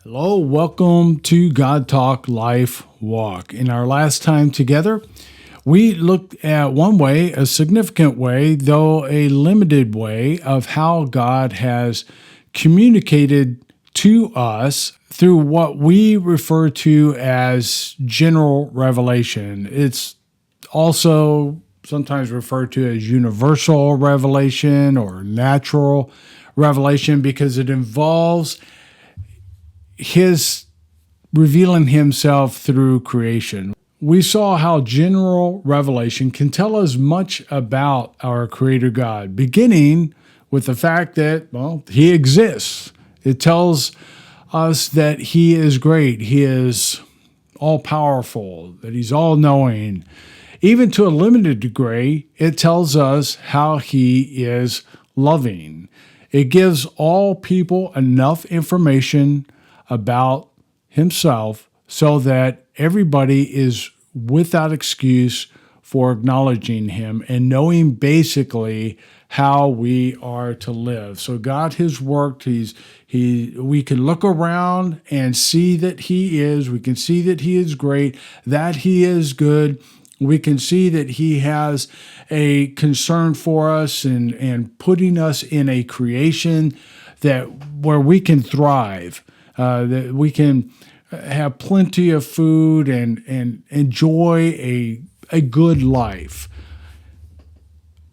Hello, welcome to God Talk Life Walk. In our last time together, we looked at one way, a significant way, though a limited way, of how God has communicated to us through what we refer to as general revelation. It's also sometimes referred to as universal revelation or natural revelation because it involves His revealing himself through creation. We saw how general revelation can tell us much about our Creator God, beginning with the fact that, He exists. It tells us that He is great, He is all-powerful, that He's all-knowing. Even to a limited degree, it tells us how He is loving. It gives all people enough information about Himself so that everybody is without excuse for acknowledging Him and knowing basically how we are to live. So God has worked. We can look around and see that He is. We can see that He is great, that He is good. We can see that He has a concern for us and putting us in a creation where we can thrive. That we can have plenty of food and enjoy a good life.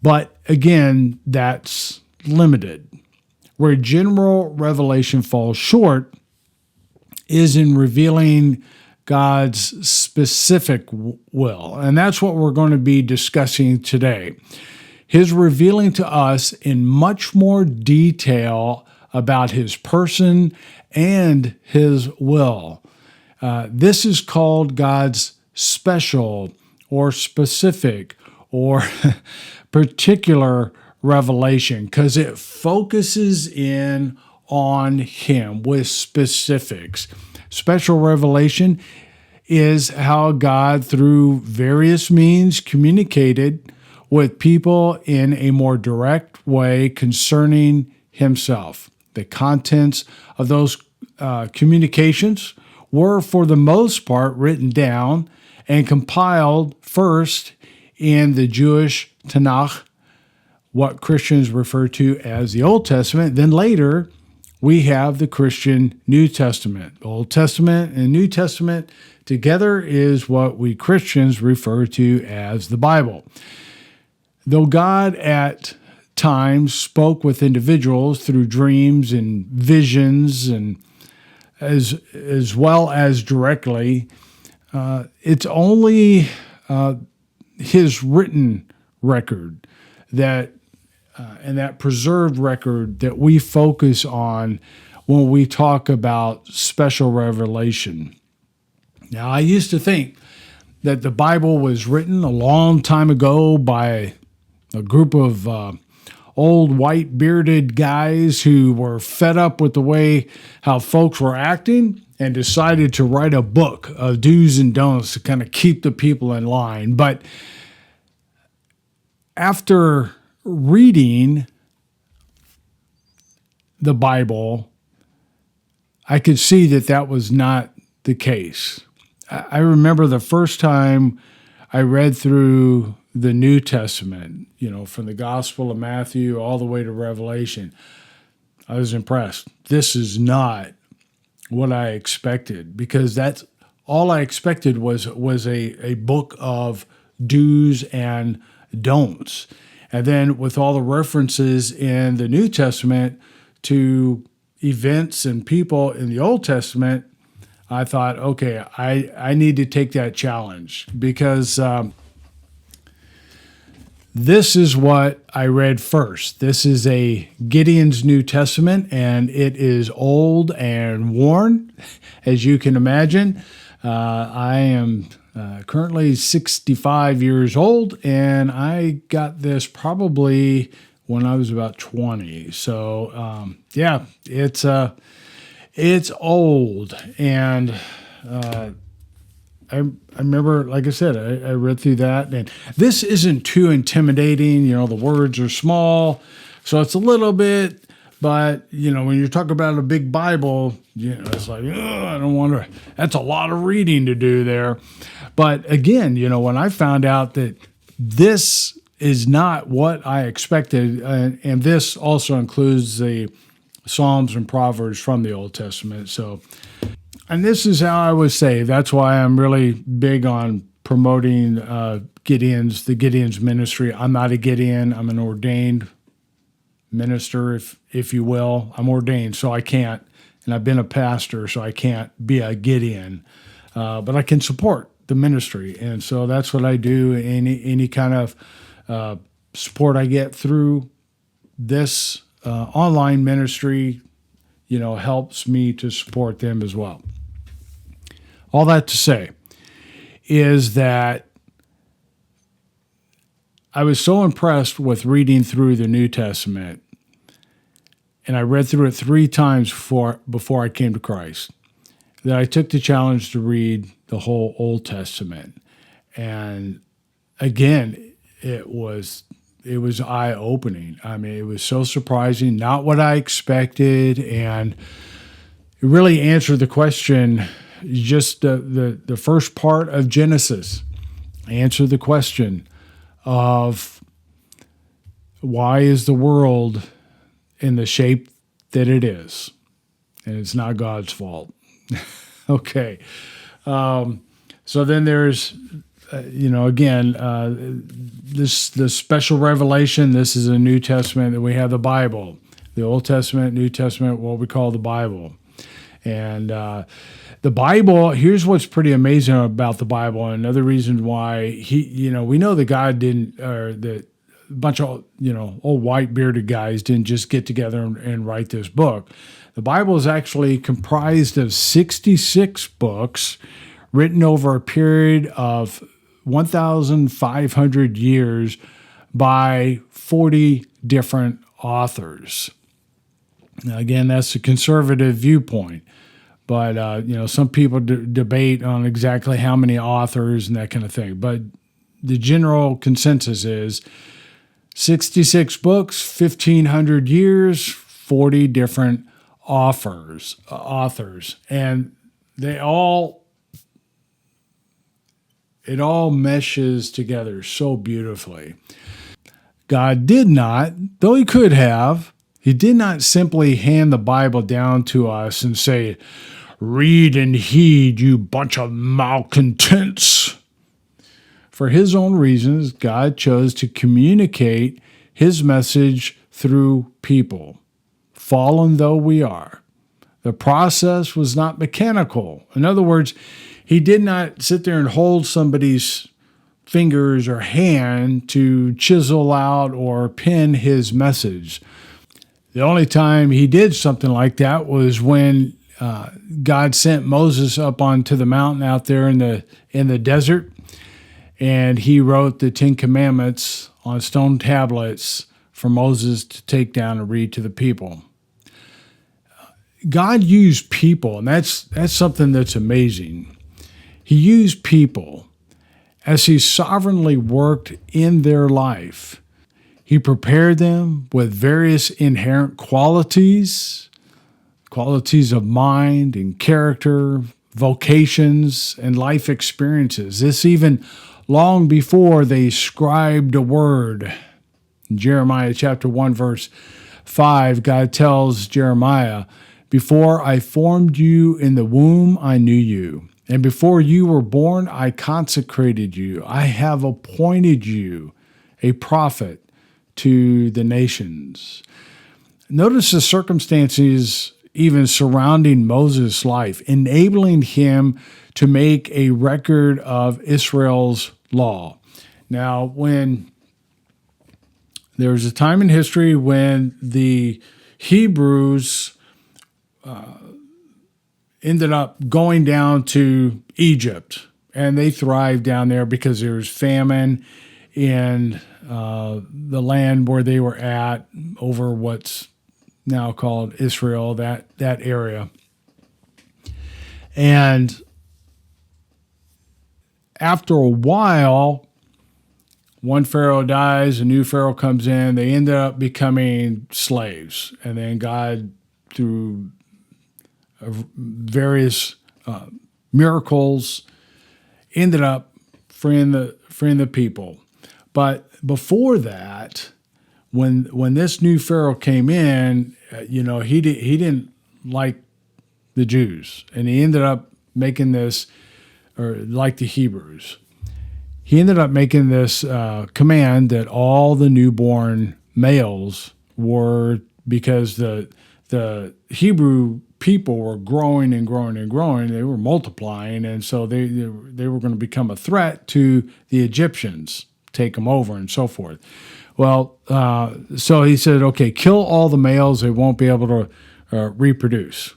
But again, that's limited. Where general revelation falls short is in revealing God's specific will. And that's what we're going to be discussing today. His revealing to us in much more detail about His person and His will. This is called God's special or specific or particular revelation because it focuses in on Him with specifics. Special revelation is how God, through various means, communicated with people in a more direct way concerning Himself. The contents of those communications were, for the most part, written down and compiled first in the Jewish Tanakh, what Christians refer to as the Old Testament. Then later, we have the Christian New Testament. Old Testament and New Testament together is what we Christians refer to as the Bible. Though God at times spoke with individuals through dreams and visions and as well as directly, it's only His written record and that preserved record that we focus on when we talk about special revelation. Now, I used to think that the Bible was written a long time ago by a group of old white bearded guys who were fed up with the way how folks were acting and decided to write a book of do's and don'ts to kind of keep the people in line. But after reading the Bible, I could see that was not the case. I remember the first time I read through the New Testament, from the Gospel of Matthew all the way to Revelation. I was impressed. This is not what I expected, because that's all I expected was a book of do's and don'ts. And then with all the references in the New Testament to events and people in the Old Testament, I thought, okay, I need to take that challenge because this is what I read first. This is a Gideon's New Testament, and it is old and worn, as you can imagine. I am currently 65 years old, and I got this probably when I was about 20. So, it's old, and I remember, like I said, I read through that, and this isn't too intimidating. The words are small, so it's a little bit But, when you talk about a big Bible, it's like, I don't want to, that's a lot of reading to do there. But again, when I found out that this is not what I expected, and this also includes the Psalms and Proverbs from the Old Testament. So, and this is how I was saved. That's why I'm really big on promoting the Gideon's ministry. I'm not a Gideon. I'm an ordained minister, if you will. I'm ordained, so I can't, and I've been a pastor, so I can't be a Gideon, but I can support the ministry, and so that's what I do. Any kind of support I get through this online ministry, helps me to support them as well. All that to say is that I was so impressed with reading through the New Testament, and I read through it 3 times before I came to Christ, that I took the challenge to read the whole Old Testament. And again, it was eye-opening. I mean, it was so surprising, not what I expected, and it really answered the question. Just the first part of Genesis answered the question of why is the world in the shape that it is, and it's not God's fault. Okay, so then there's this special revelation. This is a New Testament that we have the Bible, the Old Testament, New Testament, what we call the Bible, and the Bible. Here's what's pretty amazing about the Bible, and another reason why we know that God didn't, or that a bunch of old white bearded guys didn't just get together and write this book. The Bible is actually comprised of 66 books written over a period of 1,500 years by 40 different authors. Now, again, that's a conservative viewpoint, but some people debate on exactly how many authors and that kind of thing. But the general consensus is 66 books, 1,500 years, 40 different authors, and it all meshes together so beautifully. God did not, though he could have, he did not simply hand the Bible down to us and say, read and heed, you bunch of malcontents. For his own reasons, God chose to communicate his message through people, fallen though we are. The process was not mechanical. In other words, he did not sit there and hold somebody's fingers or hand to chisel out or pen his message. The only time he did something like that was when God sent Moses up onto the mountain out there in the desert, and he wrote the 10 Commandments on stone tablets for Moses to take down and read to the people. God used people, and that's something that's amazing. He used people as he sovereignly worked in their life. He prepared them with various inherent qualities of mind and character, vocations, and life experiences. This even long before they scribed a word. In Jeremiah chapter 1, verse 5, God tells Jeremiah, before I formed you in the womb, I knew you. And before you were born, I consecrated you. I have appointed you a prophet to the nations. Notice the circumstances even surrounding Moses' life, enabling him to make a record of Israel's law. Now, when there was a time in history when the Hebrews ended up going down to Egypt, and they thrived down there because there was famine in the land where they were at, over what's now called Israel, that area. And after a while, one Pharaoh dies, a new Pharaoh comes in. They ended up becoming slaves. And then God, through various miracles, ended up freeing the people. But before that, when this new Pharaoh came in, he didn't like the Jews, and he ended up making this, or like the Hebrews, he ended up making this command that all the newborn males were, because the Hebrew people were growing and growing and growing. They were multiplying, and so they were going to become a threat to the Egyptians, take them over, and so forth. Well, so he said, okay, kill all the males. They won't be able to reproduce,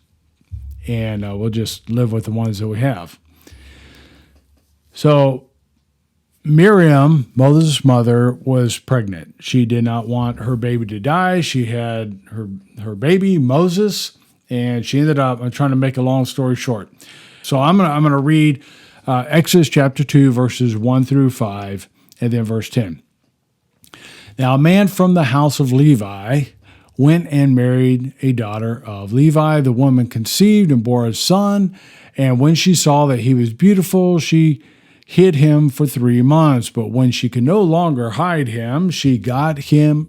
and we'll just live with the ones that we have. So Miriam, Moses' mother, was pregnant. She did not want her baby to die. She had her baby, Moses, and she ended up, I'm trying to make a long story short. So I'm gonna read Exodus chapter 2, verses 1 through 5, and then verse 10. Now a man from the house of Levi went and married a daughter of Levi. The woman conceived and bore a son, and when she saw that he was beautiful, she hid him for 3 months. But when she could no longer hide him, she got him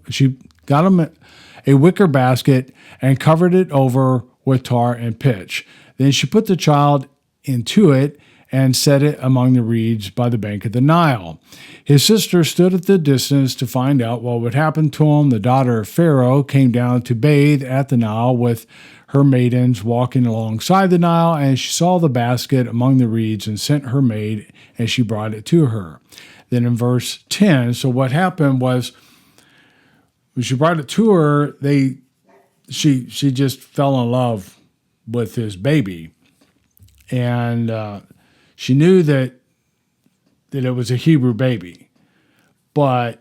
a wicker basket and covered it over with tar and pitch. Then she put the child into it and set it among the reeds by the bank of the Nile. His sister stood at the distance to find out what would happen to him. The daughter of Pharaoh came down to bathe at the Nile with her maidens walking alongside the Nile, and she saw the basket among the reeds and sent her maid, and she brought it to her. Then in verse 10, so what happened was, when she brought it to her, she just fell in love with this baby, and she knew that it was a Hebrew baby, and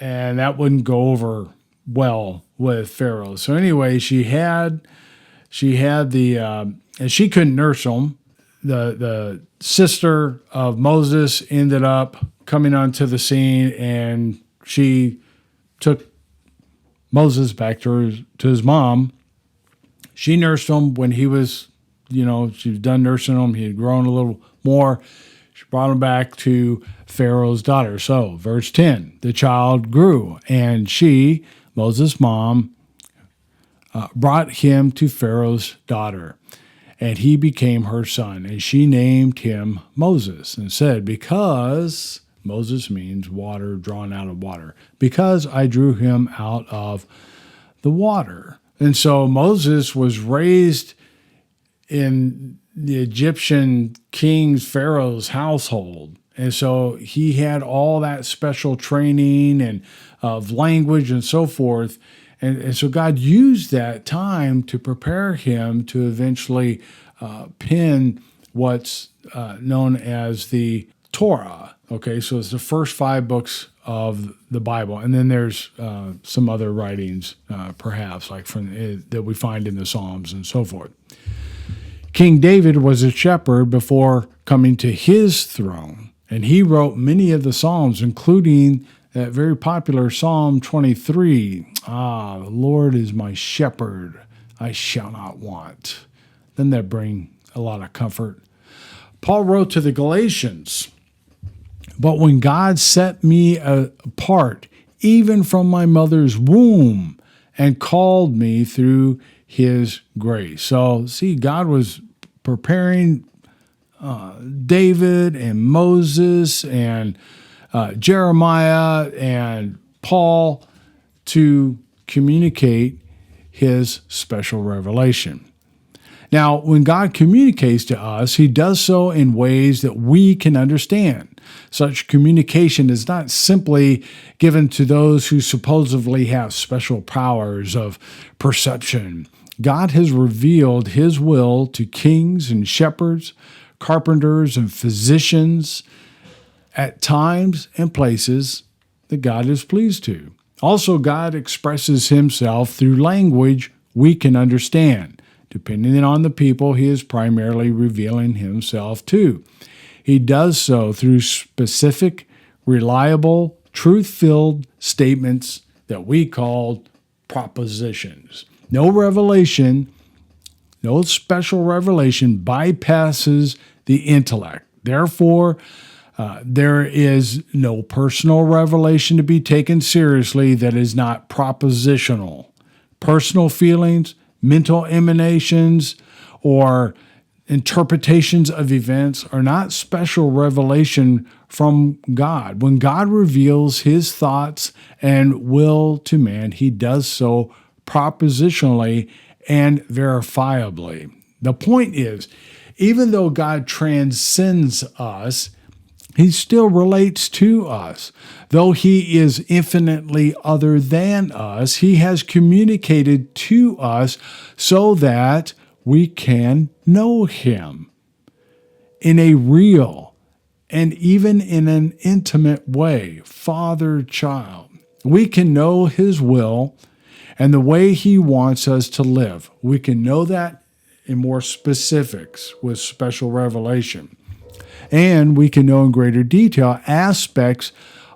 that wouldn't go over well with Pharaoh. So anyway, she had the and she couldn't nurse him. The sister of Moses ended up coming onto the scene, and she took Moses back to his mom. She nursed him when he was, she was done nursing him. He had grown a little more. She brought him back to Pharaoh's daughter. So, verse 10, the child grew, and she, Moses' mom, brought him to Pharaoh's daughter, and he became her son. And she named him Moses and said, because Moses means water, drawn out of water, because I drew him out of the water. And so Moses was raised in the Egyptian king's, Pharaoh's household. And so he had all that special training and of language and so forth. And so God used that time to prepare him to eventually pen what's known as the Torah. Okay, so it's the first 5 books of the Bible. And then there's some other writings, perhaps, like that we find in the Psalms and so forth. King David was a shepherd before coming to his throne, and he wrote many of the Psalms, including that very popular Psalm 23. The Lord is my shepherd, I shall not want. Doesn't that bring a lot of comfort? Paul wrote to the Galatians, but when God set me apart, even from my mother's womb, and called me through his grace. So, see, God was preparing David and Moses and Jeremiah and Paul to communicate his special revelation. Now, when God communicates to us, he does so in ways that we can understand. Such communication is not simply given to those who supposedly have special powers of perception. God has revealed his will to kings and shepherds, carpenters and physicians at times and places that God is pleased to. Also, God expresses himself through language we can understand. Depending on the people he is primarily revealing himself to. He does so through specific reliable, truth-filled statements that we call propositions. No revelation, no special revelation bypasses the intellect. Therefore, there is no personal revelation to be taken seriously that is not propositional. Personal feelings, mental emanations, or interpretations of events are not special revelation from God. When God reveals his thoughts and will to man, he does so propositionally and verifiably. The point is, even though God transcends us, he still relates to us. Though he is infinitely other than us, he has communicated to us so that we can know him in a real and even in an intimate way, father-child. We can know his will and the way he wants us to live. We can know that in more specifics with special revelation. And we can know in greater detail aspects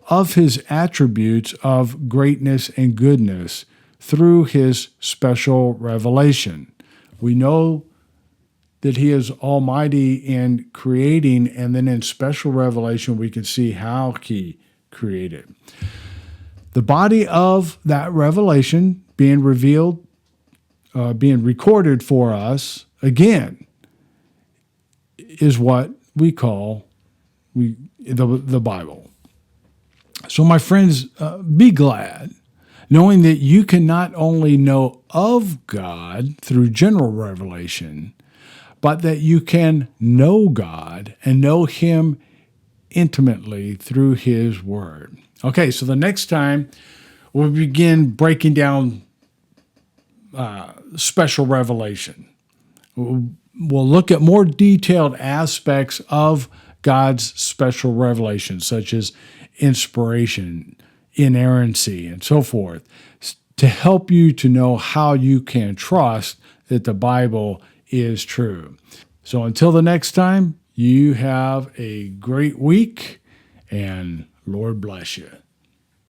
of his attributes of greatness and goodness through his special revelation. We know that he is almighty in creating, and then in special revelation we can see how he created. The body of that revelation being revealed, being recorded for us, again, is what we call the Bible. So my friends, be glad, knowing that you can not only know of God through general revelation, but that you can know God and know him intimately through his word. Okay, so the next time we'll begin breaking down special revelation. We'll look at more detailed aspects of God's special revelation, such as inspiration, inerrancy, and so forth, to help you to know how you can trust that the Bible is true. So until the next time, you have a great week, and Lord bless you.